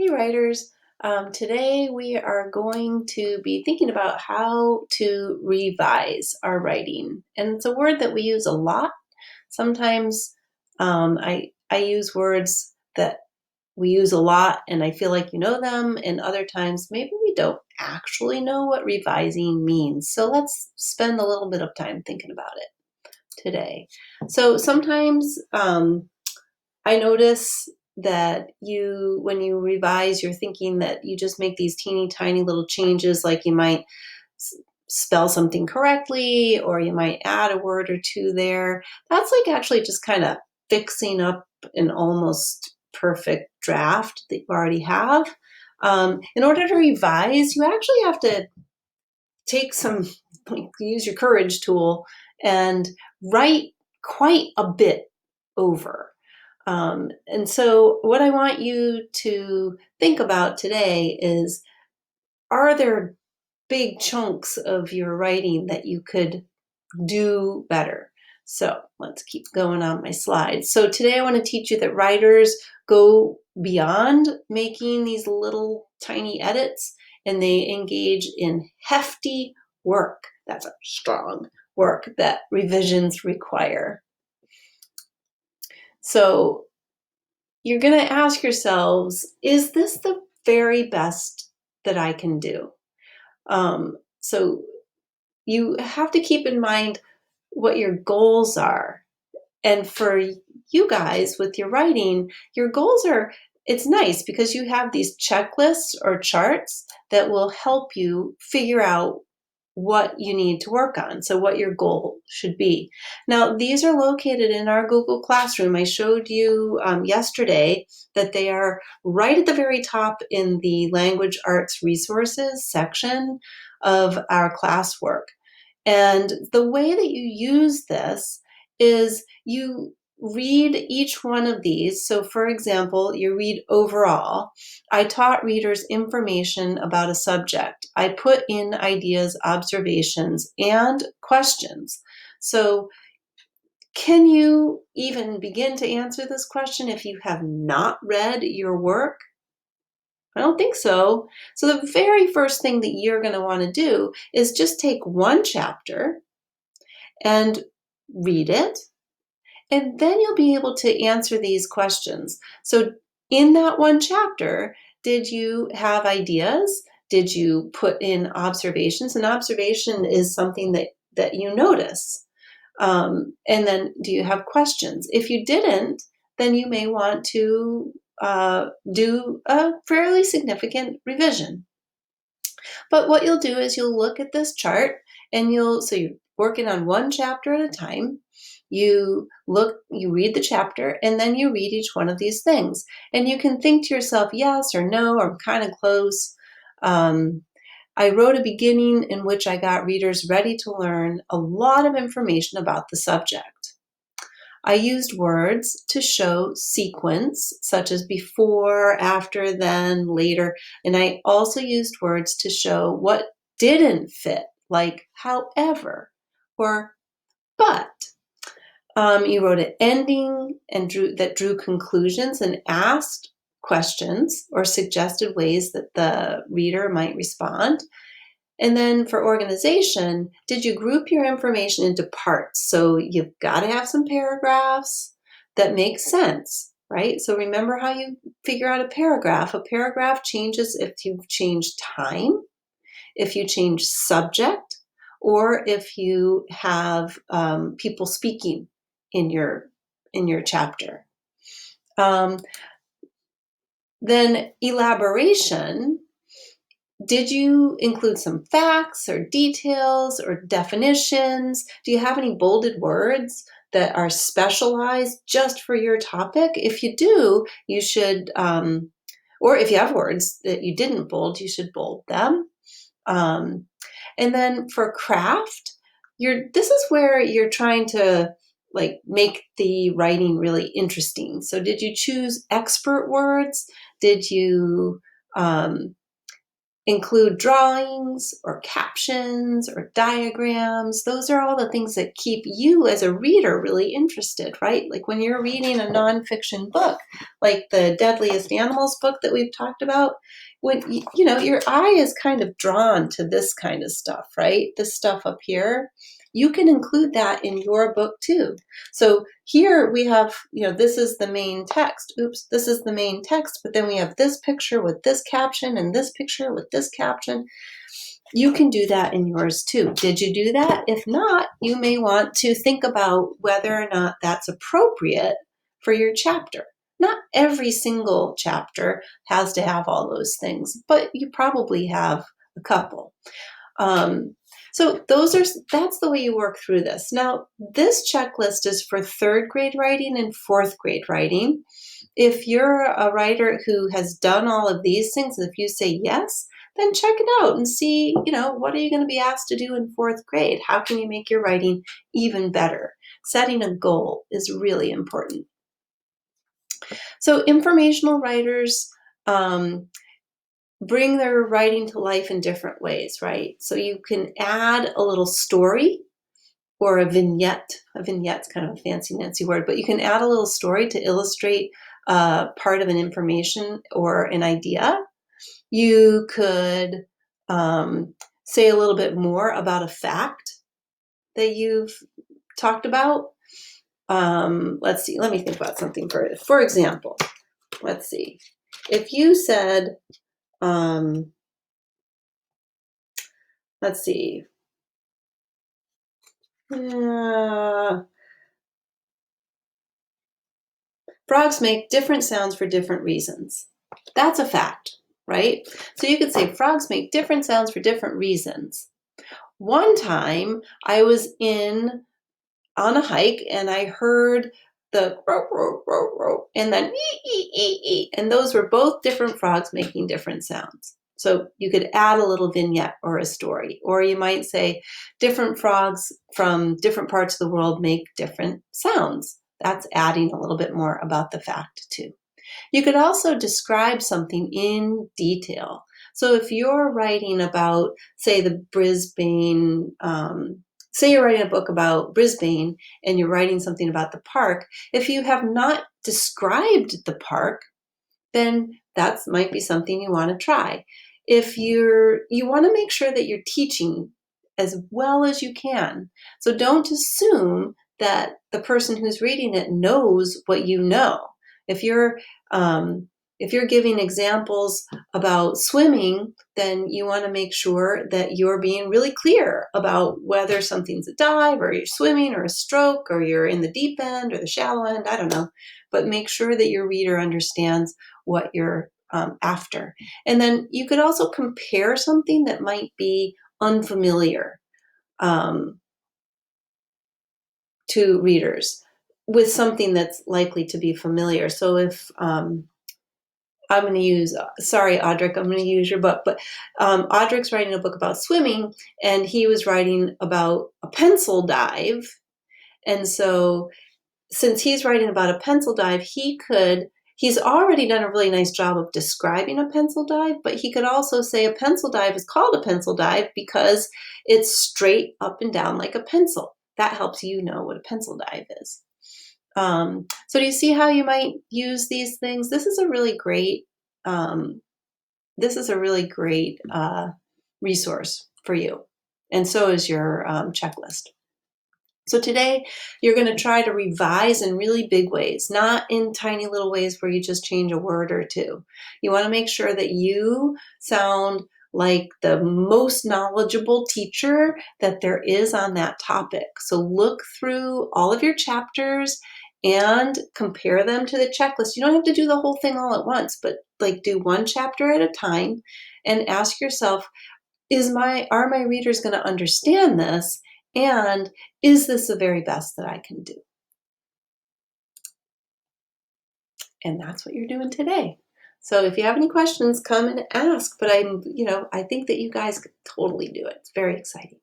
Hey writers, today we are going to be thinking about how to revise our writing. And it's a word that we use a lot. Sometimes I use words that we use a lot and I feel like you know them, and other times maybe we don't actually know what revising means. So let's spend a little bit of time thinking about it today. So sometimes I notice that when you revise, you're thinking that you just make these teeny tiny little changes, like you might s- spell something correctly, or you might add a word or two there. That's like actually just kind of fixing up an almost perfect draft that you already have. In order to revise, you actually have to take some, like, use your courage tool and write quite a bit over. And so, what I want you to think about today is, are there big chunks of your writing that you could do better? So, let's keep going on my slides. So, today I want to teach you that writers go beyond making these little tiny edits and they engage in hefty work. That's a strong work that revisions require. So, you're going to ask yourselves, is this the very best that I can do? So you have to keep in mind what your goals are. And for you guys with your writing, your goals are, it's nice because you have these checklists or charts that will help you figure out what you need to work on. So what your goal should be. Now, these are located in our Google Classroom. I showed you yesterday that they are right at the very top in the Language Arts Resources section of our classwork. And the way that you use this is you read each one of these. So, for example, you read overall. I taught readers information about a subject. I put in ideas, observations, and questions. So, can you even begin to answer this question if you have not read your work? I don't think so. So, the very first thing that you're going to want to do is just take one chapter and read it, and then you'll be able to answer these questions. So, in that one chapter, did you have ideas? Did you put in observations? An observation is something that you notice. And then, do you have questions? If you didn't, then you may want to do a fairly significant revision. But what you'll do is you'll look at this chart and so you're working on one chapter at a time. You read the chapter, and then you read each one of these things. And you can think to yourself, yes or no, or I'm kind of close. Um, I wrote a beginning in which I got readers ready to learn a lot of information about the subject. I used words to show sequence, such as before, after, then, later. And I also used words to show what didn't fit, like however or but. You wrote an ending and drew conclusions and asked questions or suggested ways that the reader might respond. And then for organization, did you group your information into parts? So you've got to have some paragraphs that make sense, right? So remember how you figure out a paragraph. A paragraph changes if you've changed time, if you change subject, or if you have people speaking in your chapter. Um, then elaboration. Did you include some facts or details or definitions? Do you have any bolded words that are specialized just for your topic? If you do, you should, or if you have words that you didn't bold, you should bold them. Um, and then for craft, this is where you're trying to like make the writing really interesting. So did you choose expert words? Did you include drawings or captions or diagrams. Those are all the things that keep you as a reader really interested, right? Like when you're reading a nonfiction book, like the Deadliest Animals book that we've talked about, when you know your eye is kind of drawn to this kind of stuff, right? This stuff up here. You can include that in your book too. So here we have, this is the main text. Oops, this is the main text, but then we have this picture with this caption and this picture with this caption. You can do that in yours too. Did you do that? If not, you may want to think about whether or not that's appropriate for your chapter. Not every single chapter has to have all those things, but you probably have a couple. So that's the way you work through this. Now, this checklist is for third grade writing and fourth grade writing. If you're a writer who has done all of these things, if you say yes, then check it out and see, what are you going to be asked to do in fourth grade? How can you make your writing even better? Setting a goal is really important. So informational writers, bring their writing to life in different ways, right? So you can add a little story or a vignette. A vignette's kind of a fancy word, but you can add a little story to illustrate part of an information or an idea. You could say a little bit more about a fact that you've talked about. Let's see, let me think about something for example. Let's see. If you said, let's see. Frogs make different sounds for different reasons. That's a fact, right? So you could say frogs make different sounds for different reasons. One time I was on a hike and I heard the row, row, row, row, and then ee, and those were both different frogs making different sounds. So you could add a little vignette or a story, or you might say different frogs from different parts of the world make different sounds. That's adding a little bit more about the fact too. You could also describe something in detail. So if you're writing about, say, the Brisbane, say you're writing a book about Brisbane and you're writing something about the park, if you have not described the park, then that might be something you want to try. If you want to make sure that you're teaching as well as you can. So don't assume that the person who's reading it knows what you know. If you're giving examples about swimming, then you want to make sure that you're being really clear about whether something's a dive or you're swimming or a stroke or you're in the deep end or the shallow end, I don't know. But make sure that your reader understands what you're after. And then you could also compare something that might be unfamiliar to readers with something that's likely to be familiar. So if I'm going to use, sorry, Audric, I'm going to use your book, but Audric's writing a book about swimming and he was writing about a pencil dive. And so since he's writing about a pencil dive, he's already done a really nice job of describing a pencil dive, but he could also say a pencil dive is called a pencil dive because it's straight up and down like a pencil. That helps you know what a pencil dive is. So do you see how you might use these things? This is a really great resource for you. And so is your checklist. So today you're going to try to revise in really big ways, not in tiny little ways where you just change a word or two. You want to make sure that you sound like the most knowledgeable teacher that there is on that topic. So look through all of your chapters and compare them to the checklist. You don't have to do the whole thing all at once, but do one chapter at a time and ask yourself, are my readers going to understand this? And is this the very best that I can do? And that's what you're doing today. So if you have any questions, come and ask. But I think that you guys could totally do it. It's very exciting.